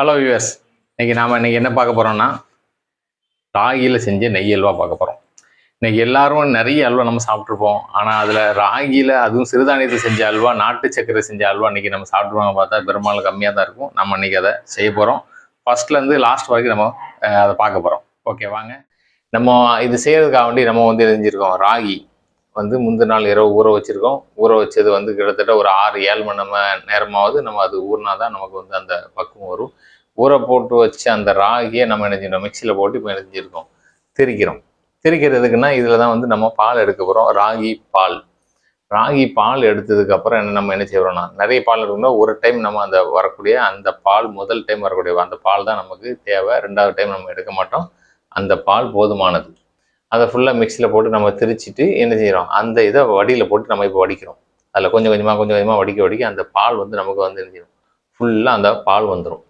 Hello US. இன்னைக்கு என்ன பார்க்க போகிறோம்னா, ராகியில் செஞ்ச நெய் அல்வா பார்க்க போகிறோம். இன்னைக்கு எல்லாரும் நிறைய அல்வா நம்ம சாப்பிட்ருப்போம். ஆனால் அதில் ராகியில் அதுவும் சிறுதானியத்தை செஞ்ச அல்வா, நாட்டு சக்கரை செஞ்ச அல்வா இன்னைக்கு நம்ம சாப்பிட்ருவாங்க பார்த்தா பெரும்பாலும் கம்மியாக தான் இருக்கும். நம்ம இன்னைக்கு அதை செய்ய போகிறோம். ஃபர்ஸ்ட்லேருந்து லாஸ்ட் வரைக்கும் நம்ம அதை பார்க்க போகிறோம். ஓகே, வாங்க. நம்ம இது செய்கிறதுக்காக வேண்டி நம்ம செஞ்சுருக்கோம். ராகி முந்தின நாள் இரவு ஊற வச்சுருக்கோம். ஊற வச்சது கிட்டத்தட்ட ஒரு 6-7 மணி நேரமாவது நம்ம அது ஊறினா தான் நமக்கு அந்த பக்குவம் வரும். ஊற போட்டு வச்சு அந்த ராகியை நம்ம என்ன செஞ்சோம், மிக்சியில் போட்டு இப்போ என்ன செஞ்சுருக்கோம், திரிக்கிறோம். திரிக்கிறதுக்குன்னா இதில் தான் நம்ம பால் எடுக்க போகிறோம். ராகி பால் எடுத்ததுக்கப்புறம் நம்ம என்ன செய்கிறோம்னா, நிறைய பால் எடுக்கணும்னா ஒரு டைம் நம்ம அந்த வரக்கூடிய அந்த பால், முதல் டைம் வரக்கூடிய அந்த பால் தான் நமக்கு தேவை. 2வது டைம் நம்ம எடுக்க மாட்டோம். அந்த பால் போதுமானது. அதை ஃபுல்லாக மிக்சியில் போட்டு நம்ம திரிச்சிட்டு என்ன செய்கிறோம், அந்த இதை வடியில் போட்டு நம்ம இப்போ வடிக்கிறோம். அதில் கொஞ்சம் கொஞ்சமாக வடிக்க அந்த பால் நமக்கு என்ன செய்யும், ஃபுல்லாக அந்த பால் வந்துடும்.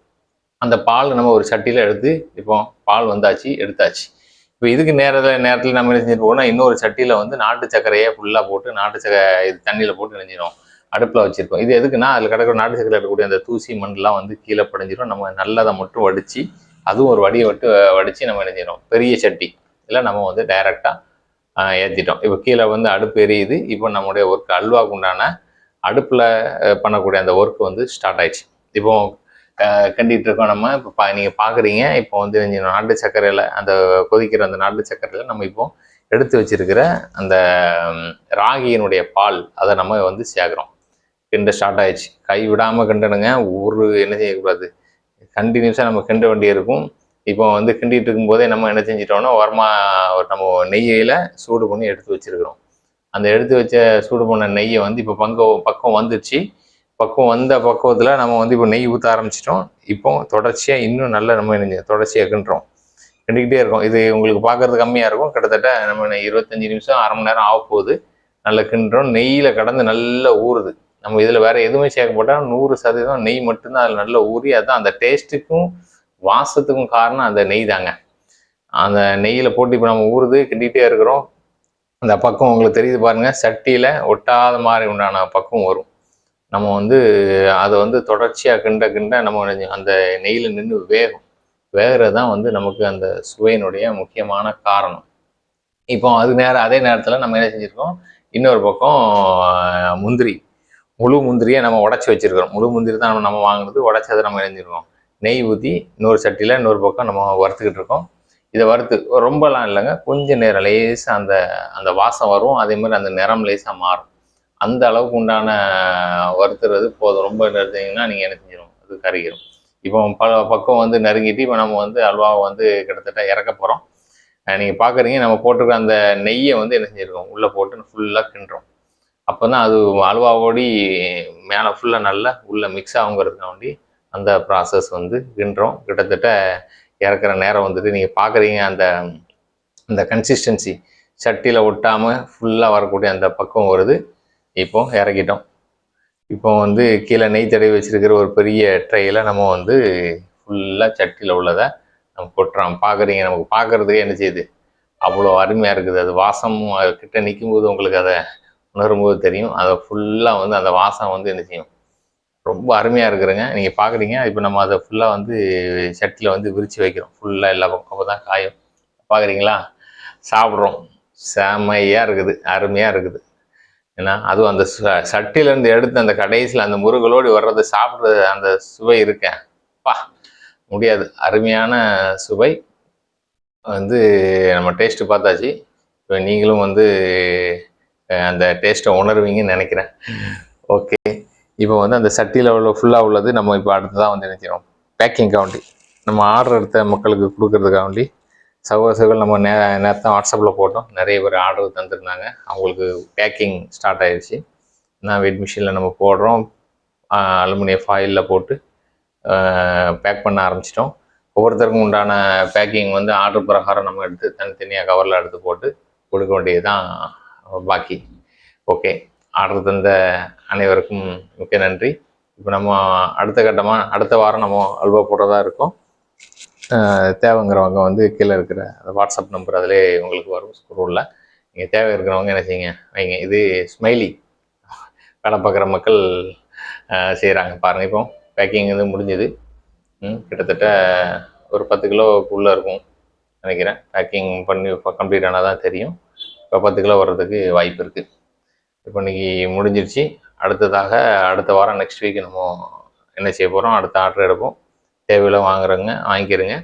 அந்த பால் நம்ம ஒரு சட்டியில் எடுத்து இப்போ பால் எடுத்தாச்சு. இப்போ இதுக்கு நேரத்தில் நம்ம என்ன செஞ்சுட்டு போனால், இன்னொரு சட்டியில் நாட்டு சர்க்கரையை ஃபுல்லாக போட்டு இது தண்ணியில் போட்டு நினைஞ்சிடும், அடுப்பில் வச்சுருக்கோம். இது எதுக்குன்னா, அதில் கிடக்கிற நாட்டு சர்க்கரை இருக்கக்கூடிய அந்த தூசி மண்ணெலாம் கீழே படைஞ்சிடும். நம்ம நல்லதை மட்டும் வடித்து, அதுவும் ஒரு வடியை வடித்து நம்ம என்ன செய்யணும், பெரிய சட்டி இல்லை நம்ம டைரெக்டாக ஏற்றிட்டோம். இப்போ கீழே அடுப்பு எரியுது. இப்போ நம்முடைய ஒர்க் அல்வாவுக்கு உண்டான அடுப்பில் பண்ணக்கூடிய அந்த ஒர்க் ஸ்டார்ட் ஆயிடுச்சு. இப்போ கண்டிகிட்டு இருக்கோம். நம்ம இப்போ நீங்கள் பார்க்குறீங்க. இப்போ நாட்டு சர்க்கரையில் அந்த கொதிக்கிற அந்த நாட்டு சர்க்கரையில் நம்ம இப்போ எடுத்து வச்சிருக்கிற அந்த ராகியினுடைய பால் அதை நம்ம சேர்க்குறோம். கிண்ட ஸ்டார்ட் ஆயிடுச்சு. கை விடாமல் கிண்டணுங்க. என்ன செய்யக்கூடாது, கண்டினியூஸாக நம்ம கிண்ட வேண்டி இருக்கும். இப்போ கிண்டிகிட்டு இருக்கும்போதே நம்ம என்ன செஞ்சிட்டோம்னா, நம்ம நெய்யில் சூடு பண்ணி எடுத்து வச்சிருக்கிறோம். அந்த எடுத்து வச்ச சூடு பண்ண நெய்யை இப்போ பக்கம் வந்துடுச்சு. பக்குவம் வந்த பக்குவத்தில் நம்ம இப்போ நெய் ஊற்ற ஆரம்பிச்சிட்டோம். இப்போ தொடர்ச்சியாக இன்னும் நல்லா நம்ம தொடர்ச்சியாக கிண்டுறோம், கிண்டிக்கிட்டே இருக்கோம். இது உங்களுக்கு பார்க்குறது கம்மியாக இருக்கும். கிட்டத்தட்ட நம்ம 25 நிமிஷம், அரை மணி நேரம் ஆக போகுது. நல்லா கிண்டுறோம். நெய்யில் கடந்து நல்லா ஊறுது. நம்ம இதில் வேறு எதுவுமே சேர்க்கப்பட்டால் 100% நெய் மட்டும்தான் அதில் நல்லா ஊறி, அதுதான் அந்த டேஸ்ட்டுக்கும் வாசத்துக்கும் காரணம் அந்த நெய் தாங்க. அந்த நெய்யில் போட்டு இப்போ நம்ம ஊறுது, கிண்டிகிட்டே இருக்கிறோம். அந்த பக்கம் உங்களுக்கு தெரியுது பாருங்கள், சட்டியில் ஒட்டாத மாதிரி உண்டான பக்கம் வரும். நம்ம அதை தொடர்ச்சியாக கிண்ட நம்ம அந்த நெய்யில் நின்று வேகிறது தான் நமக்கு அந்த சுவையினுடைய முக்கியமான காரணம். இப்போ அதே நேரத்தில் நம்ம என்ன செஞ்சுருக்கோம், இன்னொரு பக்கம் முழு முந்திரியை நம்ம உடச்சி வச்சுருக்கிறோம். முழு முந்திரி தான் நம்ம வாங்கினது. உடச்சதை நம்ம செஞ்சுருக்கோம். நெய் ஊற்றி இன்னொரு சட்டியில் இன்னொரு பக்கம் நம்ம வறுத்துக்கிட்டு இருக்கோம். இதை வறுத்து ரொம்பலாம் இல்லைங்க, கொஞ்சம் நேரம் லேசாக அந்த வாசம் வரும். அதே மாதிரி அந்த நிறம் லேசாக மாறும். அந்த அளவுக்கு உண்டான வறுத்துறது போதும். ரொம்ப எடுத்தீங்கன்னா நீங்கள் என்ன செஞ்சிடும், அது கருகிடும். இப்போ பக்கம் நறுங்கிட்டு இப்போ நம்ம அல்வாவை கிட்டத்தட்ட இறக்க போகிறோம். நீங்கள் பார்க்குறீங்க, நம்ம போட்டிருக்க அந்த நெய்யை என்ன செஞ்சுருக்கோம், உள்ளே போட்டு ஃபுல்லாக கிண்டுறோம். அப்போ தான் அது அல்வாவோடி மேலே ஃபுல்லாக நல்லா உள்ளே மிக்ஸ் ஆகுங்கிறதுக்காண்டி அந்த ப்ராசஸ் கிண்டுறோம். கிட்டத்தட்ட இறக்குற நேரம் நீங்கள் பார்க்குறீங்க, அந்த கன்சிஸ்டன்சி சட்டியில் ஒட்டாமல் ஃபுல்லாக வரக்கூடிய அந்த பக்கம் வருது. இப்போ இறக்கிட்டோம். இப்போ கீழே நெய் தடவி வச்சுருக்கிற ஒரு பெரிய ட்ரையில் நம்ம ஃபுல்லாக சட்டியில் உள்ளதை நம்ம கொட்டுறோம். பார்க்குறீங்க, நமக்கு பார்க்குறதுக்கே என்ன செய்யுது, அவ்வளோ அருமையாக இருக்குது. அது வாசமும் கிட்ட நிற்கும்போது உங்களுக்கு அதை உணரும்போது தெரியும். அதை ஃபுல்லாக அந்த வாசம் என்ன செய்யும், ரொம்ப அருமையாக இருக்குதுங்க. நீங்கள் பார்க்குறீங்க. இப்போ நம்ம அதை ஃபுல்லாக சட்டியில் விரித்து வைக்கிறோம். ஃபுல்லாக எல்லா பக்கம் அப்போ தான் காயும். பார்க்குறீங்களா, சாப்பிட்றோம். செமையாக இருக்குது, அருமையாக இருக்குது. ஏன்னா அதுவும் அந்த சட்டியிலேருந்து எடுத்து அந்த கடைசியில் அந்த முருகலோடு வர்றது, சாப்பிட்றது, அந்த சுவை இருக்கேன் முடியாது. அருமையான சுவை நம்ம டேஸ்ட்டு பார்த்தாச்சு. இப்போ நீங்களும் அந்த டேஸ்ட்டை உணர்வீங்கன்னு நினைக்கிறேன். ஓகே, இப்போ அந்த சட்டியில் ஃபுல்லாக உள்ளது நம்ம இப்போ அடுத்ததான் நினைக்கிறோம் பேக்கிங்காக நம்ம ஆர்டர் எடுத்த மக்களுக்கு கொடுக்கறதுக்காக சகோதரர்கள் நம்ம நேரத்தை வாட்ஸ்அப்பில் போட்டோம். நிறைய பேர் ஆர்டர் தந்துருந்தாங்க. அவங்களுக்கு பேக்கிங் ஸ்டார்ட் ஆகிடுச்சு. நான் வெயிட் மிஷினில் நம்ம போடுறோம். அலுமினிய ஃபாயிலில் போட்டு பேக் பண்ண ஆரம்பிச்சிட்டோம். ஒவ்வொருத்தருக்கும் உண்டான பேக்கிங் ஆர்டர் பிரகாரம் நம்ம எடுத்து தனித்தனியாக கவரில் எடுத்து போட்டு கொடுக்க வேண்டியது தான் பாக்கி. ஓகே, ஆர்டர் தந்த அனைவருக்கும் மிக்க நன்றி. இப்போ நம்ம அடுத்த கட்டமாக அடுத்த வாரம் நம்ம அல்வா போடுறதா இருக்கோம். தேவைங்கிறவங்க கீழே இருக்கிற அந்த வாட்ஸ்அப் நம்பர் அதிலே உங்களுக்கு வரும் ஸ்க்ரோலில். நீங்கள் தேவை இருக்கிறவங்க என்ன செய்யுங்க, வைங்க. இது ஸ்மைலி வேலை பார்க்குற மக்கள் செய்கிறாங்க பாருங்கள். இப்போ பேக்கிங் முடிஞ்சுது. கிட்டத்தட்ட ஒரு 10 கிலோக்குள்ளே இருக்கும் நினைக்கிறேன். பேக்கிங் பண்ணி கம்ப்ளீட் ஆனால் தான் தெரியும். இப்போ 10 கிலோ வர்றதுக்கு வாய்ப்பு இருக்குது. இப்போ இன்றைக்கி முடிஞ்சிருச்சு. அடுத்ததாக அடுத்த வாரம் நெக்ஸ்ட் வீக் நம்ம என்ன செய்ய போகிறோம், அடுத்த ஆர்டர் எடுப்போம். தேவையில்லை வாங்குறவங்க வாங்கிக்கிறங்க.